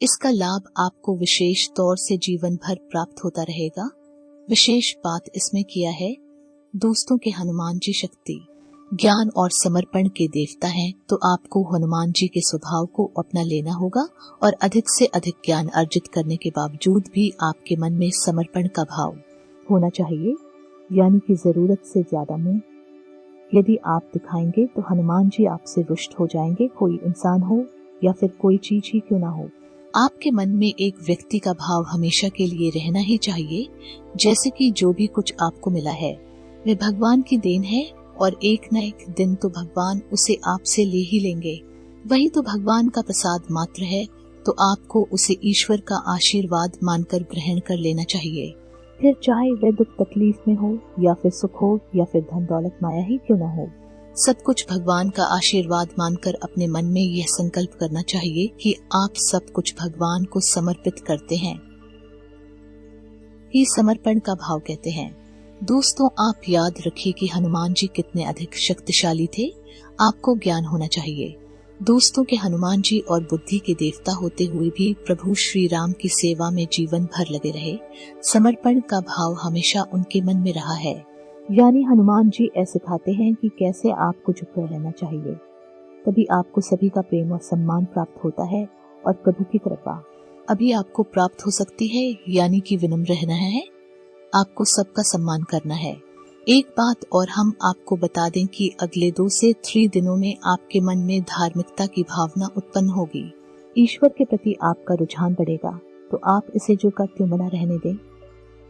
इसका लाभ आपको विशेष तौर से जीवन भर प्राप्त होता रहेगा। विशेष बात इसमें किया है दोस्तों के हनुमान जी शक्ति, ज्ञान और समर्पण के देवता हैं, तो आपको हनुमान जी के स्वभाव को अपना लेना होगा और अधिक से अधिक ज्ञान अर्जित करने के बावजूद भी आपके मन में समर्पण का भाव होना चाहिए, यानी कि जरूरत से ज्यादा मोह यदि आप दिखाएंगे तो हनुमान जी आपसे रुष्ट हो जाएंगे, कोई इंसान हो या फिर कोई चीज ही क्यों ना हो। आपके मन में एक व्यक्ति का भाव हमेशा के लिए रहना ही चाहिए, जैसे कि जो भी कुछ आपको मिला है वह भगवान की देन है और एक न एक दिन तो भगवान उसे आपसे ले ही लेंगे। वही तो भगवान का प्रसाद मात्र है, तो आपको उसे ईश्वर का आशीर्वाद मानकर ग्रहण कर लेना चाहिए। फिर चाहे वह दुख तकलीफ में हो या फिर सुख हो या फिर धन दौलत माया ही क्यों न हो, सब कुछ भगवान का आशीर्वाद मानकर अपने मन में यह संकल्प करना चाहिए कि आप सब कुछ भगवान को समर्पित करते हैं। ही समर्पण का भाव कहते हैं। दोस्तों, आप याद रखिए कि हनुमान जी कितने अधिक शक्तिशाली थे। आपको ज्ञान होना चाहिए। दोस्तों के हनुमान जी और बुद्धि के देवता होते हुए भी प्रभु श्री राम की सेवा में जीवन भर लगे रहे। समर्पण का भाव हमेशा उनके मन में रहा है, यानी हनुमान जी ऐसे सिखाते हैं कि कैसे आपको झुक कर रहना चाहिए, तभी आपको सभी का प्रेम और सम्मान प्राप्त होता है और प्रभु की कृपा अभी आपको प्राप्त हो सकती है, यानी कि विनम्र रहना है, आपको सबका सम्मान करना है। एक बात और हम आपको बता दें कि अगले 2 से 3 दिनों में आपके मन में धार्मिकता की भावना उत्पन्न होगी। ईश्वर के प्रति आपका रुझान बढ़ेगा, तो आप इसे जो कर क्यों मना रहने दें।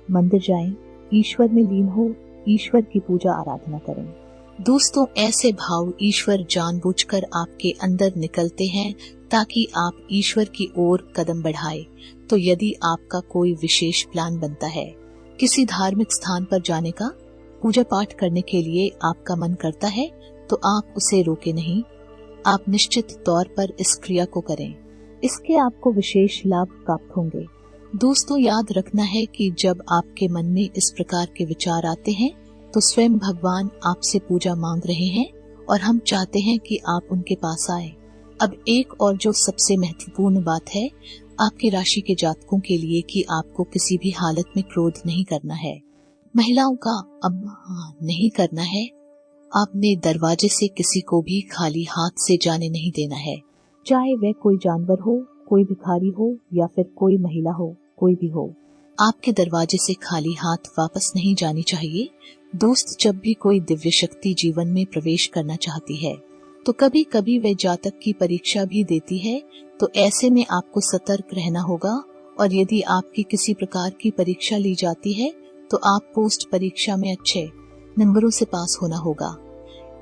मंदिर जाएं, ईश्वर में लीन हो, ईश्वर की पूजा आराधना करें। दोस्तों, ऐसे भाव ईश्वर जानबूझकर आपके अंदर निकलते हैं ताकि आप ईश्वर की ओर कदम बढ़ाएं। तो यदि आपका कोई विशेष प्लान बनता है, किसी धार्मिक स्थान पर जाने का, पूजा पाठ करने के लिए आपका मन करता है, तो आप उसे रोके नहीं। आप निश्चित तौर पर इस क्रिया को करें, इसके आपको विशेष लाभ प्राप्त होंगे। दोस्तों, याद रखना है कि जब आपके मन में इस प्रकार के विचार आते हैं तो स्वयं भगवान आपसे पूजा मांग रहे हैं और हम चाहते हैं कि आप उनके पास आए। अब एक और जो सबसे महत्वपूर्ण बात है आपकी राशि के जातकों के लिए कि आपको किसी भी हालत में क्रोध नहीं करना है। महिलाओं का अब नहीं करना है। आपने दरवाजे से किसी को भी खाली हाथ से जाने नहीं देना है, चाहे वह कोई जानवर हो, कोई भिखारी हो या फिर कोई महिला हो, कोई भी हो। आपके दरवाजे से खाली हाथ वापस नहीं जानी चाहिए। दोस्त, जब भी कोई दिव्य शक्ति जीवन में प्रवेश करना चाहती है तो कभी कभी वह जातक की परीक्षा भी देती है, तो ऐसे में आपको सतर्क रहना होगा। और यदि आपकी किसी प्रकार की परीक्षा ली जाती है तो आप पोस्ट परीक्षा में अच्छे नंबरों से पास होना होगा।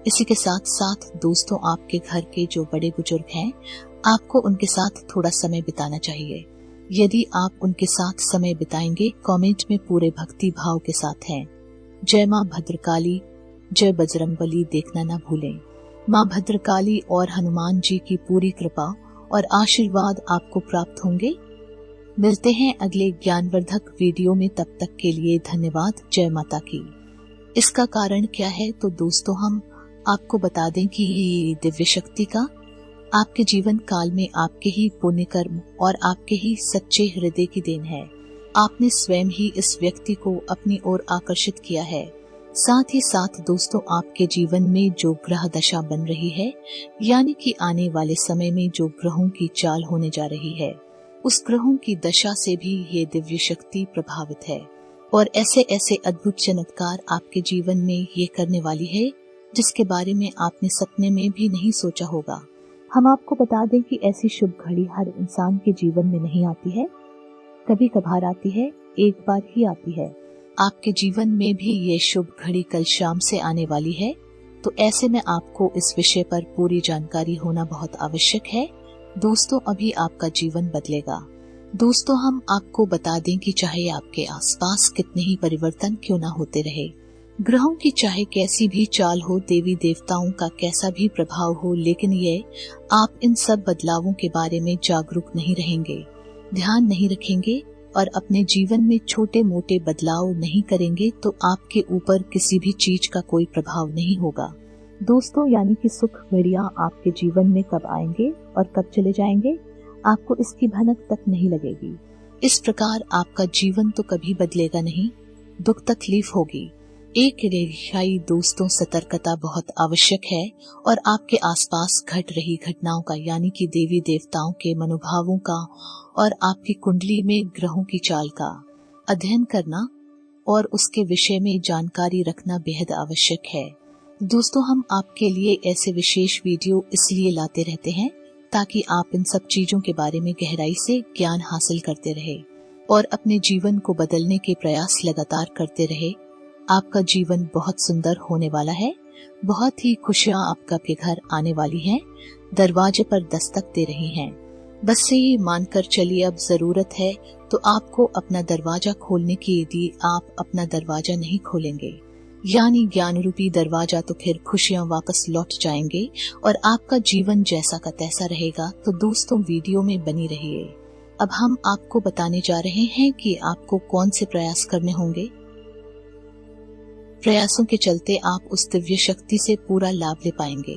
इसी के साथ साथ दोस्तों, आपके घर के जो बड़े बुजुर्ग हैं, आपको उनके साथ थोड़ा समय बिताना चाहिए। यदि आप उनके साथ समय बिताएंगे, कमेंट में पूरे भक्ति भाव के साथ हैं जय माँ भद्रकाली, जय बजरंगबली देखना ना भूलें। माँ भद्रकाली और हनुमान जी की पूरी कृपा और आशीर्वाद आपको प्राप्त होंगे। मिलते हैं अगले ज्ञानवर्धक वीडियो में, तब तक के लिए धन्यवाद। जय माता की। इसका कारण क्या है, तो दोस्तों हम आपको बता दें कि ये दिव्य शक्ति का आपके जीवन काल में आपके ही पुण्य कर्म और आपके ही सच्चे हृदय की देन है। आपने स्वयं ही इस व्यक्ति को अपनी ओर आकर्षित किया है। साथ ही साथ दोस्तों, आपके जीवन में जो ग्रह दशा बन रही है, यानी कि आने वाले समय में जो ग्रहों की चाल होने जा रही है, उस ग्रहों की दशा से भी ये दिव्य शक्ति प्रभावित है और ऐसे ऐसे अद्भुत चमत्कार आपके जीवन में ये करने वाली है जिसके बारे में आपने सपने में भी नहीं सोचा होगा। हम आपको बता दें कि ऐसी शुभ घड़ी हर इंसान के जीवन में नहीं आती है, कभी कभार आती है, एक बार ही आती है। आपके जीवन में भी ये शुभ घड़ी कल शाम से आने वाली है, तो ऐसे में आपको इस विषय पर पूरी जानकारी होना बहुत आवश्यक है। दोस्तों, अभी आपका जीवन बदलेगा। दोस्तों, हम आपको बता दें कि चाहे आपके आसपास कितने ही परिवर्तन क्यों ना होते रहे, ग्रहों की चाहे कैसी भी चाल हो, देवी देवताओं का कैसा भी प्रभाव हो, लेकिन ये आप इन सब बदलावों के बारे में जागरूक नहीं रहेंगे, ध्यान नहीं रखेंगे और अपने जीवन में छोटे मोटे बदलाव नहीं करेंगे, तो आपके ऊपर किसी भी चीज का कोई प्रभाव नहीं होगा। दोस्तों, यानी कि सुख घड़ियां आपके जीवन में कब आएंगे और कब चले जाएंगे, आपको इसकी भनक तक नहीं लगेगी। इस प्रकार आपका जीवन तो कभी बदलेगा नहीं, दुख तकलीफ होगी। एक रेखाई दोस्तों सतर्कता बहुत आवश्यक है और आपके आसपास घट रही घटनाओं का यानी कि देवी देवताओं के मनोभावों का और आपकी कुंडली में ग्रहों की चाल का अध्ययन करना और उसके विषय में जानकारी रखना बेहद आवश्यक है। दोस्तों, हम आपके लिए ऐसे विशेष वीडियो इसलिए लाते रहते हैं ताकि आप इन सब चीजों के बारे में गहराई से ज्ञान हासिल करते रहे और अपने जीवन को बदलने के प्रयास लगातार करते रहे। आपका जीवन बहुत सुंदर होने वाला है, बहुत ही खुशियां आपके घर आने वाली हैं, दरवाजे पर दस्तक दे रही हैं। बस से ही मानकर चलिए, अब जरूरत है तो आपको अपना दरवाजा खोलने की। यदि आप अपना दरवाजा नहीं खोलेंगे यानी ज्ञान रूपी दरवाजा, तो फिर खुशियां वापस लौट जाएंगे और आपका जीवन जैसा का तैसा रहेगा। तो दोस्तों, वीडियो में बनी रहिए। अब हम आपको बताने जा रहे हैं कि आपको कौन से प्रयास करने होंगे। प्रयासों के चलते आप उस दिव्य शक्ति से पूरा लाभ ले पाएंगे।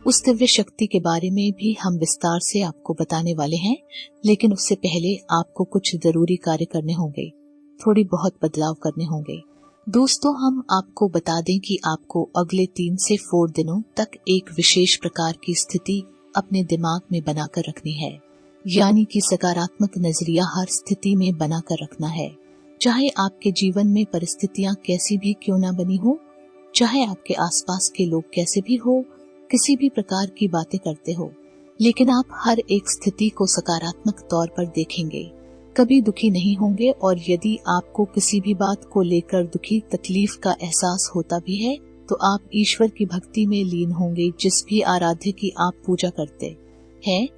उस दिव्य शक्ति के बारे में भी हम विस्तार से आपको बताने वाले हैं, लेकिन उससे पहले आपको कुछ जरूरी कार्य करने होंगे, थोड़ी बहुत बदलाव करने होंगे। दोस्तों, हम आपको बता दें कि आपको अगले 3 से 4 दिनों तक एक विशेष प्रकार की स्थिति अपने दिमाग में बनाकर रखनी है, यानी कि सकारात्मक नजरिया हर स्थिति में बनाकर रखना है। चाहे आपके जीवन में परिस्थितियां कैसी भी क्यों ना बनी हो, चाहे आपके आसपास के लोग कैसे भी हो, किसी भी प्रकार की बातें करते हो, लेकिन आप हर एक स्थिति को सकारात्मक तौर पर देखेंगे, कभी दुखी नहीं होंगे। और यदि आपको किसी भी बात को लेकर दुखी तकलीफ का एहसास होता भी है तो आप ईश्वर की भक्ति में लीन होंगे। जिस भी आराध्य की आप पूजा करते हैं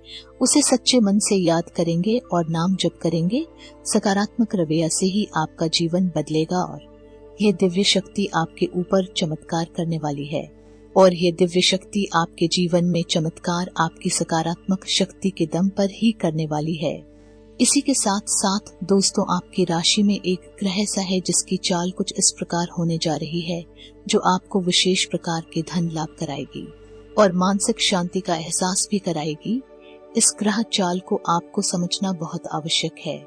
उसे सच्चे मन से याद करेंगे और नाम जप करेंगे। सकारात्मक रवैया से ही आपका जीवन बदलेगा और ये दिव्य शक्ति आपके ऊपर चमत्कार करने वाली है। और ये दिव्य शक्ति आपके जीवन में चमत्कार आपकी सकारात्मक शक्ति के दम पर ही करने वाली है। इसी के साथ साथ दोस्तों, आपकी राशि में एक ग्रह ऐसा है जिसकी चाल कुछ इस प्रकार होने जा रही है जो आपको विशेष प्रकार के धन लाभ कराएगी और मानसिक शांति का एहसास भी कराएगी। इस ग्रह चाल को आपको समझना बहुत आवश्यक है,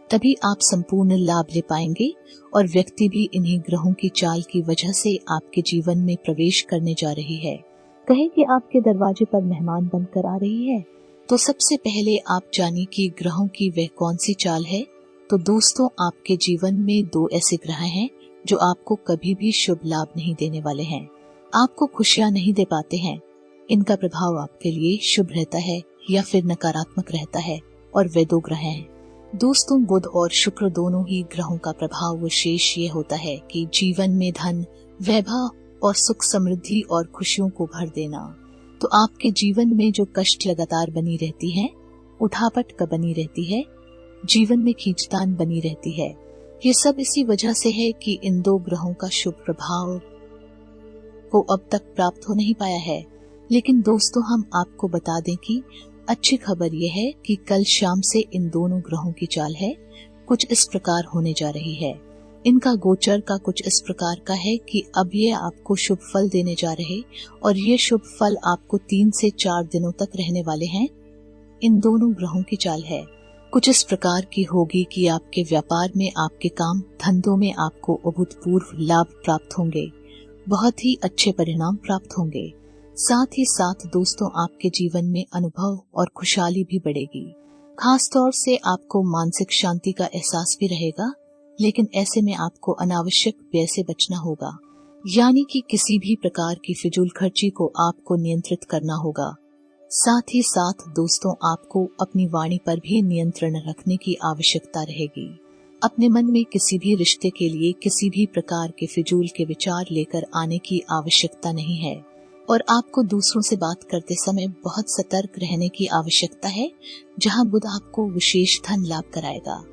तभी आप संपूर्ण लाभ ले पाएंगे। और व्यक्ति भी इन्हीं ग्रहों की चाल की वजह से आपके जीवन में प्रवेश करने जा रही है। कहे कि आपके दरवाजे पर मेहमान बनकर आ रही है, तो सबसे पहले आप जानिए कि ग्रहों की वह कौन सी चाल है। तो दोस्तों, आपके जीवन में 2 ऐसे ग्रह हैं जो आपको कभी भी शुभ लाभ नहीं देने वाले हैं, आपको खुशियां नहीं दे पाते हैं। इनका प्रभाव आपके लिए शुभ रहता है या फिर नकारात्मक रहता है, और वे 2 ग्रह हैं। दोस्तों, बुध और शुक्र दोनों ही ग्रहों का प्रभाव विशेष ये होता है कि जीवन में धन, वैभव और सुख समृद्धि और खुशियों को भर देना। तो आपके जीवन में जो कष्ट लगातार बनी रहती है, उठापट का बनी रहती है, जीवन में खींचतान बनी रहती है, ये सब इसी वजह से है कि इन 2 ग्रहों का शुभ प्रभाव को अब तक प्राप्त हो नहीं पाया है। लेकिन दोस्तों, हम आपको बता दें कि अच्छी खबर यह है कि कल शाम से इन दोनों ग्रहों की चाल है कुछ इस प्रकार होने जा रही है। इनका गोचर का कुछ इस प्रकार का है कि अब ये आपको शुभ फल देने जा रहे, और ये शुभ फल आपको 3 से 4 दिनों तक रहने वाले हैं। इन दोनों ग्रहों की चाल है कुछ इस प्रकार की होगी कि आपके व्यापार में, आपके काम धंधों में आपको अभूतपूर्व लाभ प्राप्त होंगे, बहुत ही अच्छे परिणाम प्राप्त होंगे। साथ ही साथ दोस्तों, आपके जीवन में अनुभव और खुशहाली भी बढ़ेगी। खास तौर से आपको मानसिक शांति का एहसास भी रहेगा, लेकिन ऐसे में आपको अनावश्यक व्यय से बचना होगा, यानी कि किसी भी प्रकार की फिजूल खर्ची को आपको नियंत्रित करना होगा। साथ ही साथ दोस्तों, आपको अपनी वाणी पर भी नियंत्रण रखने की आवश्यकता रहेगी। अपने मन में किसी भी रिश्ते के लिए किसी भी प्रकार के फिजूल के विचार लेकर आने की आवश्यकता नहीं है, और आपको दूसरों से बात करते समय बहुत सतर्क रहने की आवश्यकता है। जहां बुध आपको विशेष धन लाभ कराएगा,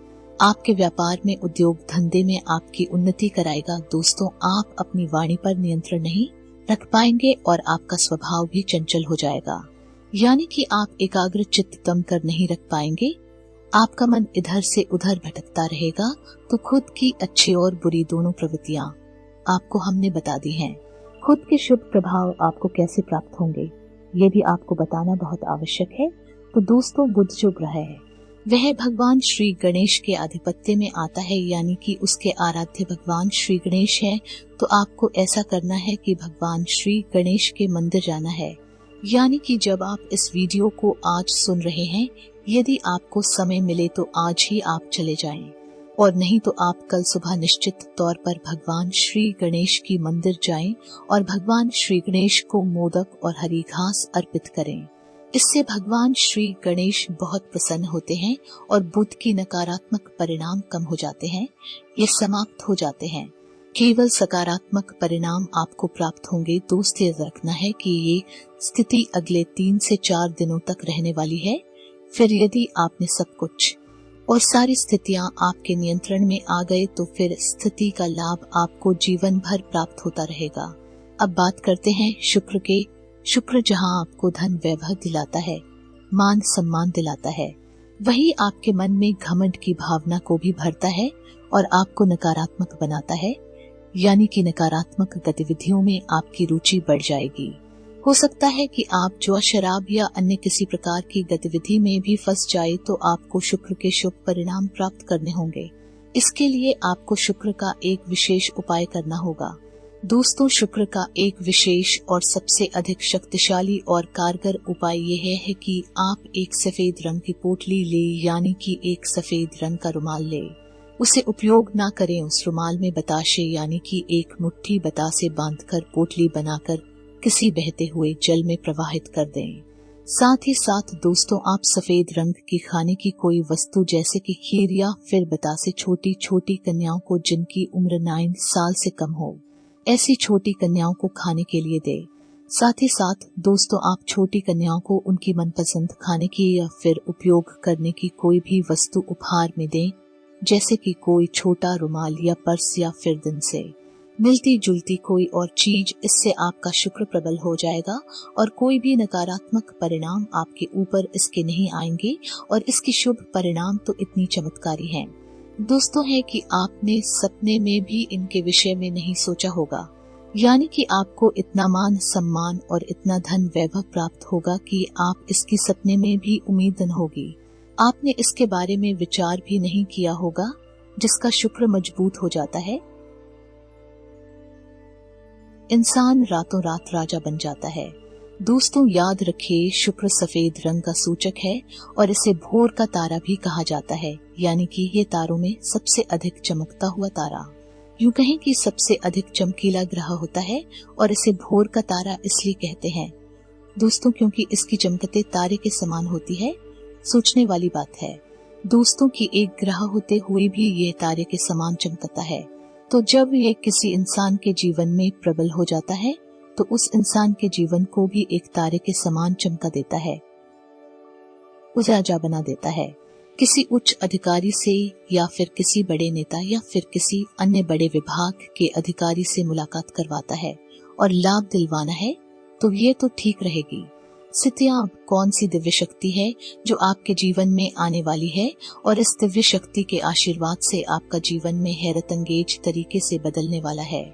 आपके व्यापार में, उद्योग धंधे में आपकी उन्नति कराएगा। दोस्तों, आप अपनी वाणी पर नियंत्रण नहीं रख पाएंगे और आपका स्वभाव भी चंचल हो जाएगा, यानी कि आप एकाग्र चित्त दम कर नहीं रख पाएंगे। आपका मन इधर से उधर भटकता रहेगा। तो खुद की अच्छी और बुरी दोनों प्रवृत्तियां आपको हमने बता दी हैं। खुद के शुभ प्रभाव आपको कैसे प्राप्त होंगे, ये भी आपको बताना बहुत आवश्यक है। तो दोस्तों बुध जो ग्रह है वह भगवान श्री गणेश के आधिपत्य में आता है, यानी कि उसके आराध्य भगवान श्री गणेश है। तो आपको ऐसा करना है कि भगवान श्री गणेश के मंदिर जाना है। यानी कि जब आप इस वीडियो को आज सुन रहे हैं, यदि आपको समय मिले तो आज ही आप चले जाएं, और नहीं तो आप कल सुबह निश्चित तौर पर भगवान श्री गणेश की मंदिर जाएं और भगवान श्री गणेश को मोदक और हरी घास अर्पित करें। इससे भगवान श्री गणेश बहुत प्रसन्न होते हैं और बुध की नकारात्मक परिणाम कम हो जाते हैं, ये समाप्त हो जाते हैं। केवल सकारात्मक परिणाम आपको प्राप्त होंगे। दोस्त याद रखना है कि ये स्थिति अगले 3 से 4 दिनों तक रहने वाली है। फिर यदि आपने सब कुछ और सारी स्थितियां आपके नियंत्रण में आ गए तो फिर स्थिति का लाभ आपको जीवन भर प्राप्त होता रहेगा। अब बात करते हैं शुक्र के। शुक्र जहां आपको धन वैभव दिलाता है, मान सम्मान दिलाता है, वही आपके मन में घमंड की भावना को भी भरता है और आपको नकारात्मक बनाता है। यानी कि नकारात्मक गतिविधियों में आपकी रुचि बढ़ जाएगी। हो सकता है कि आप जुआ, शराब या अन्य किसी प्रकार की गतिविधि में भी फंस जाए तो आपको शुक्र के शुभ परिणाम प्राप्त करने होंगे। इसके लिए आपको शुक्र का एक विशेष उपाय करना होगा। दोस्तों, शुक्र का एक विशेष और सबसे अधिक शक्तिशाली और कारगर उपाय यह है कि आप एक सफेद रंग की पोटली ले, यानी कि एक सफेद रंग का रुमाल ले। उसे उपयोग ना करें। उस रुमाल में बताशे यानी कि एक मुट्ठी बतासे बांधकर पोटली बनाकर किसी बहते हुए जल में प्रवाहित कर दें। साथ ही साथ दोस्तों, आप सफेद रंग की खाने की कोई वस्तु जैसे कि खीर या फिर बतासे छोटी छोटी कन्याओं को जिनकी उम्र 9 साल से कम हो, ऐसी छोटी कन्याओं को खाने के लिए दे। साथ ही साथ दोस्तों, आप छोटी कन्याओं को उनकी मनपसंद खाने की या फिर उपयोग करने की कोई भी वस्तु उपहार में दें, जैसे कि कोई छोटा रुमाल या पर्स या फिर दिन से मिलती जुलती कोई और चीज। इससे आपका शुक्र प्रबल हो जाएगा और कोई भी नकारात्मक परिणाम आपके ऊपर इसके नहीं आएंगे। और इसकी शुभ परिणाम तो इतनी चमत्कारी हैं दोस्तों है कि आपने सपने में भी इनके विषय में नहीं सोचा होगा। यानी कि आपको इतना मान सम्मान और इतना धन वैभव प्राप्त होगा कि आप इसकी सपने में भी उम्मीद न होगी। आपने इसके बारे में विचार भी नहीं किया होगा। जिसका शुक्र मजबूत हो जाता है, इंसान रातों रात राजा बन जाता है। दोस्तों याद रखिए, शुक्र सफेद रंग का सूचक है और इसे भोर का तारा भी कहा जाता है। यानी कि ये तारों में सबसे अधिक चमकता हुआ तारा, यूं कहें कि सबसे अधिक चमकीला ग्रह होता है। और इसे भोर का तारा इसलिए कहते हैं दोस्तों क्योंकि इसकी चमकते तारे के समान होती है। सोचने वाली बात है दोस्तों कि एक ग्रह होते हुए भी ये तारे के समान चमकता है। तो जब ये किसी इंसान के जीवन में प्रबल हो जाता है तो उस इंसान के जीवन को भी एक तारे के समान चमका देता है, उजाला बना देता है। किसी उच्च अधिकारी से या फिर किसी बड़े नेता या फिर किसी अन्य बड़े विभाग के अधिकारी से मुलाकात करवाता है और लाभ दिलवाना है तो ये तो ठीक रहेगी। स्थितियां कौन सी दिव्य शक्ति है जो आपके जीवन में आने वाली है और इस दिव्य शक्ति के आशीर्वाद से आपका जीवन में हैरत अंगेज तरीके से बदलने वाला है।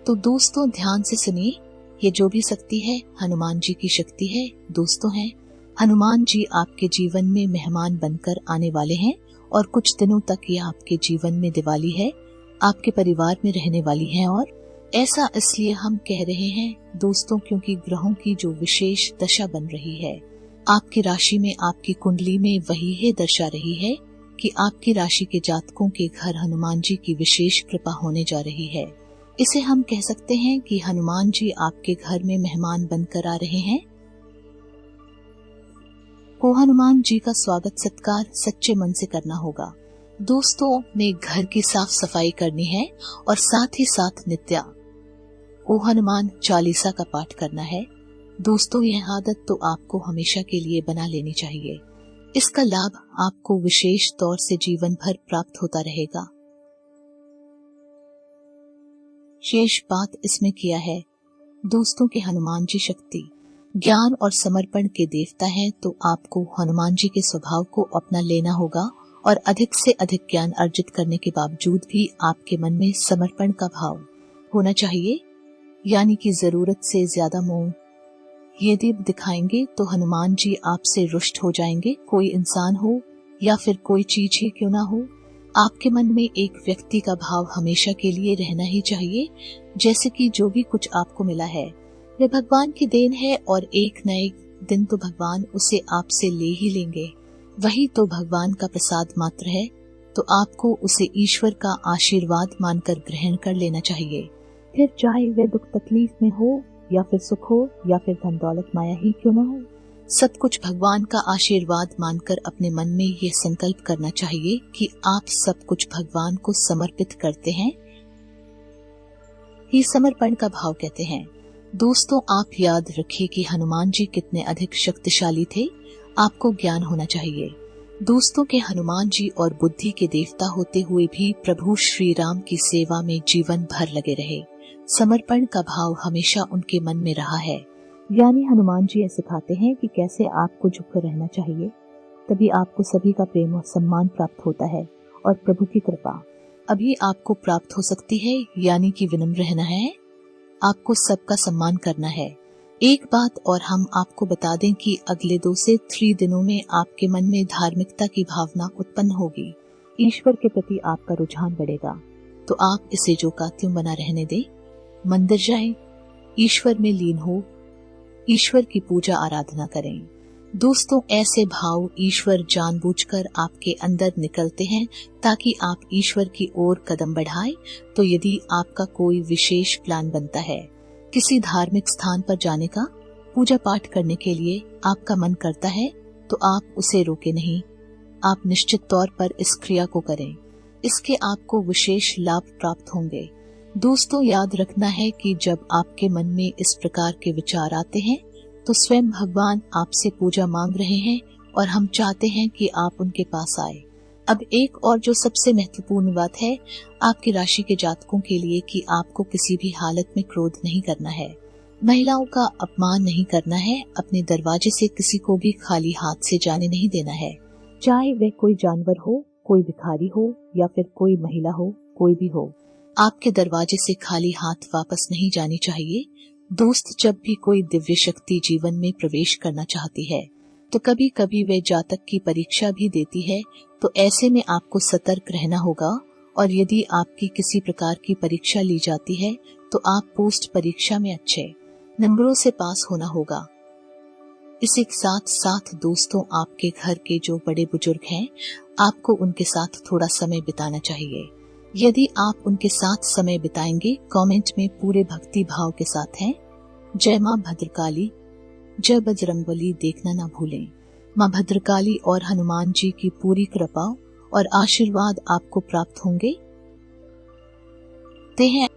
तो दोस्तों ध्यान से सुनिए, ये जो भी शक्ति है हनुमान जी की शक्ति है। दोस्तों है हनुमान जी आपके जीवन में मेहमान बनकर आने वाले हैं और कुछ दिनों तक ये आपके जीवन में दिवाली है, आपके परिवार में रहने वाली है। और ऐसा इसलिए हम कह रहे हैं दोस्तों क्योंकि ग्रहों की जो विशेष दशा बन रही है आपकी राशि में, आपकी कुंडली में, वही है दर्शा रही है कि आपकी राशि के जातकों के घर हनुमान जी की विशेष कृपा होने जा रही है। इसे हम कह सकते हैं कि हनुमान जी आपके घर में मेहमान बनकर आ रहे हैं। को हनुमान जी का स्वागत सत्कार सच्चे मन से करना होगा। दोस्तों में घर की साफ सफाई करनी है और साथ ही साथ नित्या ओ हनुमान चालीसा का पाठ करना है। दोस्तों यह आदत तो आपको हमेशा के लिए बना लेनी चाहिए। इसका लाभ आपको विशेष तौर से जीवन भर प्राप्त होता रहेगा। शेष बात इसमें किया है दोस्तों के हनुमान जी शक्ति, ज्ञान और समर्पण के देवता हैं, तो आपको हनुमान जी के स्वभाव को अपना लेना होगा और अधिक से अधिक ज्ञान अर्जित करने के बावजूद भी आपके मन में समर्पण का भाव होना चाहिए। यानी कि जरूरत से ज्यादा मोह ये दीप दिखाएंगे तो हनुमान जी आपसे रुष्ट हो जाएंगे। कोई इंसान हो या फिर कोई चीज ही क्यों ना हो, आपके मन में एक व्यक्ति का भाव हमेशा के लिए रहना ही चाहिए, जैसे कि जो भी कुछ आपको मिला है वह भगवान की देन है और एक न एक दिन तो भगवान उसे आपसे ले ही लेंगे। वही तो भगवान का प्रसाद मात्र है, तो आपको उसे ईश्वर का आशीर्वाद मानकर ग्रहण कर लेना चाहिए। फिर चाहे वह दुख तकलीफ में हो या फिर सुख हो या फिर धन दौलत माया ही क्यों ना हो, सब कुछ भगवान का आशीर्वाद मानकर अपने मन में ये संकल्प करना चाहिए कि आप सब कुछ भगवान को समर्पित करते हैं। ही समर्पण का भाव कहते हैं। दोस्तों, आप याद रखिए कि हनुमान जी कितने अधिक शक्तिशाली थे। आपको ज्ञान होना चाहिए दोस्तों के हनुमान जी और बुद्धि के देवता होते हुए भी प्रभु श्री राम की सेवा में जीवन भर लगे रहे। समर्पण का भाव हमेशा उनके मन में रहा है। यानी हनुमान जी ऐसे सिखाते हैं कि कैसे आपको झुककर रहना चाहिए, तभी आपको सभी का प्रेम और सम्मान प्राप्त होता है और प्रभु की कृपा अभी आपको प्राप्त हो सकती है। यानी कि विनम्र रहना है, आपको सबका सम्मान करना है। एक बात और हम आपको बता दें कि अगले 2 से 3 दिनों में आपके मन में धार्मिकता की भावना उत्पन्न होगी। ईश्वर के प्रति आपका रुझान बढ़ेगा, तो आप इसे जो का त्यों बना रहने दें। मंदिर जाएं, ईश्वर में लीन हो, ईश्वर की पूजा आराधना करें। दोस्तों, ऐसे भाव ईश्वर जानबूझकर आपके अंदर निकलते हैं ताकि आप ईश्वर की ओर कदम बढ़ाएं। तो यदि आपका कोई विशेष प्लान बनता है किसी धार्मिक स्थान पर जाने का, पूजा पाठ करने के लिए आपका मन करता है, तो आप उसे रोके नहीं, आप निश्चित तौर पर इस क्रिया को करें। इसके आपको विशेष लाभ प्राप्त होंगे। दोस्तों, याद रखना है कि जब आपके मन में इस प्रकार के विचार आते हैं तो स्वयं भगवान आपसे पूजा मांग रहे हैं और हम चाहते हैं कि आप उनके पास आए। अब एक और जो सबसे महत्वपूर्ण बात है आपकी राशि के जातकों के लिए कि आपको किसी भी हालत में क्रोध नहीं करना है, महिलाओं का अपमान नहीं करना है, अपने दरवाजे से किसी को भी खाली हाथ से जाने नहीं देना है, चाहे वह कोई जानवर हो, कोई भिखारी हो या फिर कोई महिला हो, कोई भी हो। आपके दरवाजे से खाली हाथ वापस नहीं जानी चाहिए। दोस्त, जब भी कोई दिव्य शक्ति जीवन में प्रवेश करना चाहती है तो कभी कभी वे जातक की परीक्षा भी देती है, तो ऐसे में आपको सतर्क रहना होगा। और यदि आपकी किसी प्रकार की परीक्षा ली जाती है तो आप पोस्ट परीक्षा में अच्छे नंबरों से पास होना होगा। इसी के साथ साथ दोस्तों, आपके घर के जो बड़े बुजुर्ग हैं, आपको उनके साथ थोड़ा समय बिताना चाहिए। यदि आप उनके साथ समय बिताएंगे, कमेंट में पूरे भक्ति भाव के साथ हैं, जय मां भद्रकाली, जय बजरंगबली देखना ना भूलें। मां भद्रकाली और हनुमान जी की पूरी कृपा और आशीर्वाद आपको प्राप्त होंगे। ते हैं